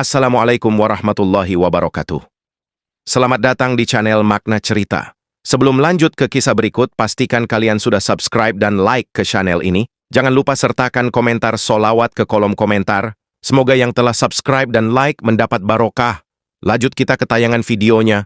Assalamualaikum warahmatullahi wabarakatuh. Selamat datang di channel Makna Cerita. Sebelum lanjut ke kisah berikut, pastikan kalian sudah subscribe dan like ke channel ini. Jangan lupa sertakan komentar solawat ke kolom komentar. Semoga yang telah subscribe dan like mendapat barokah. Lanjut kita ke tayangan videonya.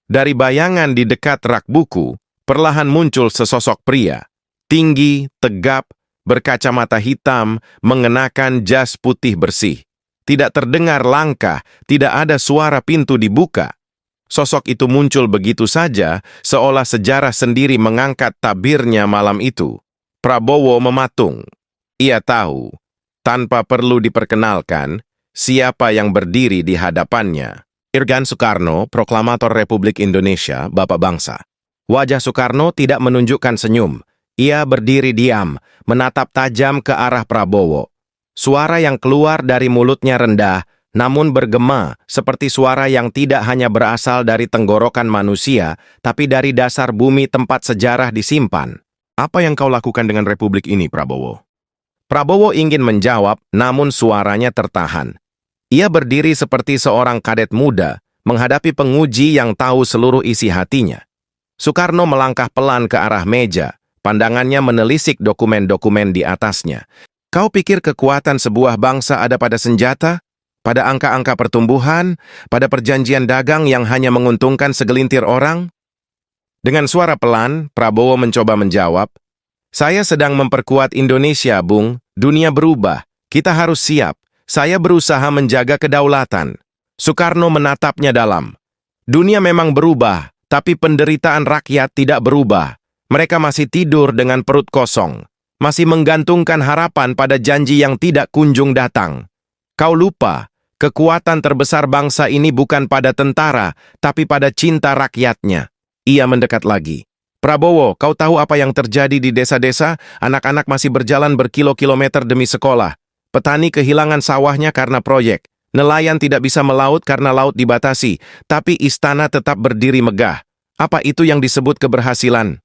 Dari bayangan di dekat rak buku, perlahan muncul sesosok pria. Tinggi, tegap, berkacamata hitam, mengenakan jas putih bersih. Tidak terdengar langkah, tidak ada suara pintu dibuka. Sosok itu muncul begitu saja, seolah sejarah sendiri mengangkat tabirnya malam itu. Prabowo mematung. Ia tahu, tanpa perlu diperkenalkan, siapa yang berdiri di hadapannya. Irgan Soekarno, Proklamator Republik Indonesia, Bapak Bangsa. Wajah Soekarno tidak menunjukkan senyum. Ia berdiri diam, menatap tajam ke arah Prabowo. Suara yang keluar dari mulutnya rendah, namun bergema seperti suara yang tidak hanya berasal dari tenggorokan manusia, tapi dari dasar bumi tempat sejarah disimpan. Apa yang kau lakukan dengan Republik ini, Prabowo? Prabowo ingin menjawab, namun suaranya tertahan. Ia berdiri seperti seorang kadet muda, menghadapi penguji yang tahu seluruh isi hatinya. Soekarno melangkah pelan ke arah meja. Pandangannya menelisik dokumen-dokumen di atasnya. Kau pikir kekuatan sebuah bangsa ada pada senjata? Pada angka-angka pertumbuhan? Pada perjanjian dagang yang hanya menguntungkan segelintir orang? Dengan suara pelan, Prabowo mencoba menjawab, "Saya sedang memperkuat Indonesia, Bung. Dunia berubah. Kita harus siap. Saya berusaha menjaga kedaulatan." Soekarno menatapnya dalam. Dunia memang berubah, tapi penderitaan rakyat tidak berubah. Mereka masih tidur dengan perut kosong, masih menggantungkan harapan pada janji yang tidak kunjung datang. Kau lupa, kekuatan terbesar bangsa ini bukan pada tentara, tapi pada cinta rakyatnya. Ia mendekat lagi. Prabowo, kau tahu apa yang terjadi di desa-desa? Anak-anak masih berjalan berkilo-kilometer demi sekolah. Petani kehilangan sawahnya karena proyek. Nelayan tidak bisa melaut karena laut dibatasi, tapi istana tetap berdiri megah. Apa itu yang disebut keberhasilan?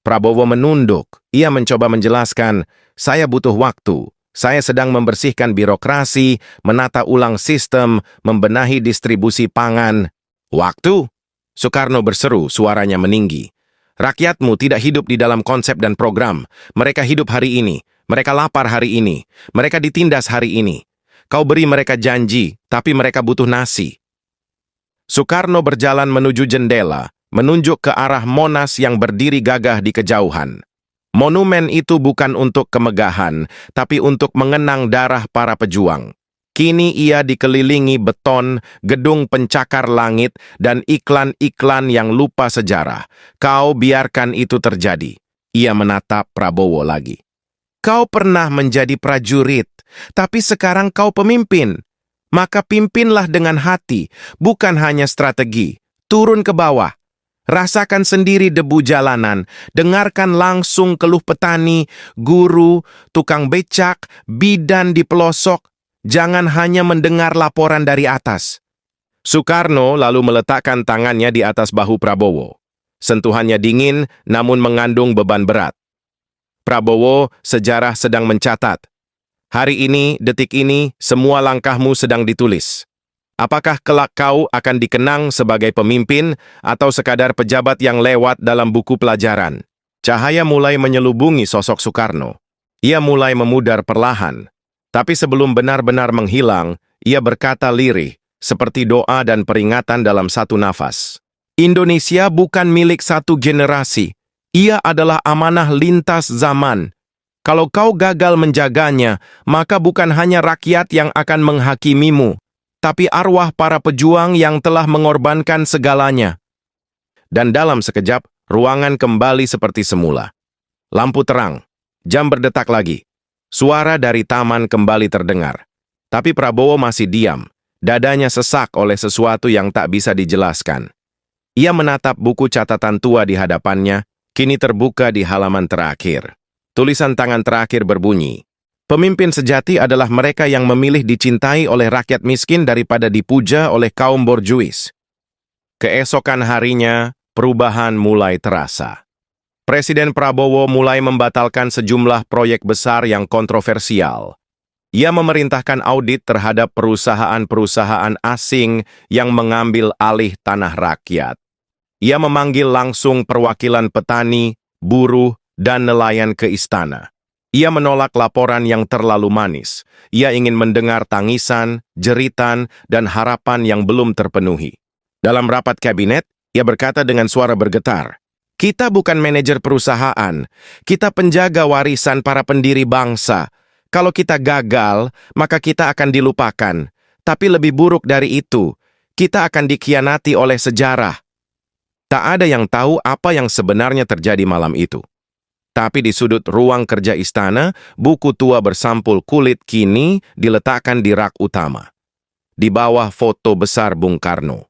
Prabowo menunduk. Ia mencoba menjelaskan, "Saya butuh waktu. Saya sedang membersihkan birokrasi, menata ulang sistem, membenahi distribusi pangan." "Waktu?" Soekarno berseru, suaranya meninggi. "Rakyatmu tidak hidup di dalam konsep dan program. Mereka hidup hari ini. Mereka lapar hari ini. Mereka ditindas hari ini. Kau beri mereka janji, tapi mereka butuh nasi." Soekarno berjalan menuju jendela, menunjuk ke arah Monas yang berdiri gagah di kejauhan. Monumen itu bukan untuk kemegahan, tapi untuk mengenang darah para pejuang. Kini ia dikelilingi beton, gedung pencakar langit, dan iklan-iklan yang lupa sejarah. Kau biarkan itu terjadi. Ia menatap Prabowo lagi. Kau pernah menjadi prajurit, tapi sekarang kau pemimpin. Maka pimpinlah dengan hati, bukan hanya strategi. Turun ke bawah. Rasakan sendiri debu jalanan, dengarkan langsung keluh petani, guru, tukang becak, bidan di pelosok. Jangan hanya mendengar laporan dari atas. Soekarno lalu meletakkan tangannya di atas bahu Prabowo. Sentuhannya dingin, namun mengandung beban berat. "Prabowo, sejarah sedang mencatat. Hari ini, detik ini, semua langkahmu sedang ditulis. Apakah kelak kau akan dikenang sebagai pemimpin atau sekadar pejabat yang lewat dalam buku pelajaran?" Cahaya mulai menyelubungi sosok Soekarno. Ia mulai memudar perlahan. Tapi sebelum benar-benar menghilang, ia berkata lirih, seperti doa dan peringatan dalam satu nafas. "Indonesia bukan milik satu generasi. Ia adalah amanah lintas zaman. Kalau kau gagal menjaganya, maka bukan hanya rakyat yang akan menghakimimu, tapi arwah para pejuang yang telah mengorbankan segalanya." Dan dalam sekejap, ruangan kembali seperti semula. Lampu terang, jam berdetak lagi. Suara dari taman kembali terdengar. Tapi Prabowo masih diam, dadanya sesak oleh sesuatu yang tak bisa dijelaskan. Ia menatap buku catatan tua di hadapannya, kini terbuka di halaman terakhir. Tulisan tangan terakhir berbunyi, "Pemimpin sejati adalah mereka yang memilih dicintai oleh rakyat miskin daripada dipuja oleh kaum borjuis." Keesokan harinya, perubahan mulai terasa. Presiden Prabowo mulai membatalkan sejumlah proyek besar yang kontroversial. Ia memerintahkan audit terhadap perusahaan-perusahaan asing yang mengambil alih tanah rakyat. Ia memanggil langsung perwakilan petani, buruh, dan nelayan ke istana. Ia menolak laporan yang terlalu manis. Ia ingin mendengar tangisan, jeritan, dan harapan yang belum terpenuhi. Dalam rapat kabinet, ia berkata dengan suara bergetar, "Kita bukan manajer perusahaan, kita penjaga warisan para pendiri bangsa. Kalau kita gagal, maka kita akan dilupakan. Tapi lebih buruk dari itu, kita akan dikhianati oleh sejarah." Tak ada yang tahu apa yang sebenarnya terjadi malam itu. Tapi di sudut ruang kerja istana, buku tua bersampul kulit kini diletakkan di rak utama. Di bawah foto besar Bung Karno.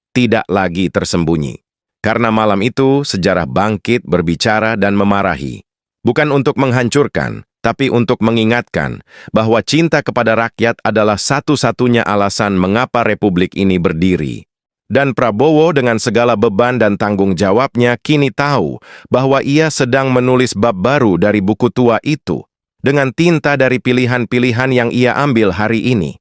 Tidak lagi tersembunyi. Karena malam itu, sejarah bangkit, berbicara, dan memarahi. Bukan untuk menghancurkan, tapi untuk mengingatkan bahwa cinta kepada rakyat adalah satu-satunya alasan mengapa republik ini berdiri. Dan Prabowo dengan segala beban dan tanggung jawabnya kini tahu bahwa ia sedang menulis bab baru dari buku tua itu dengan tinta dari pilihan-pilihan yang ia ambil hari ini.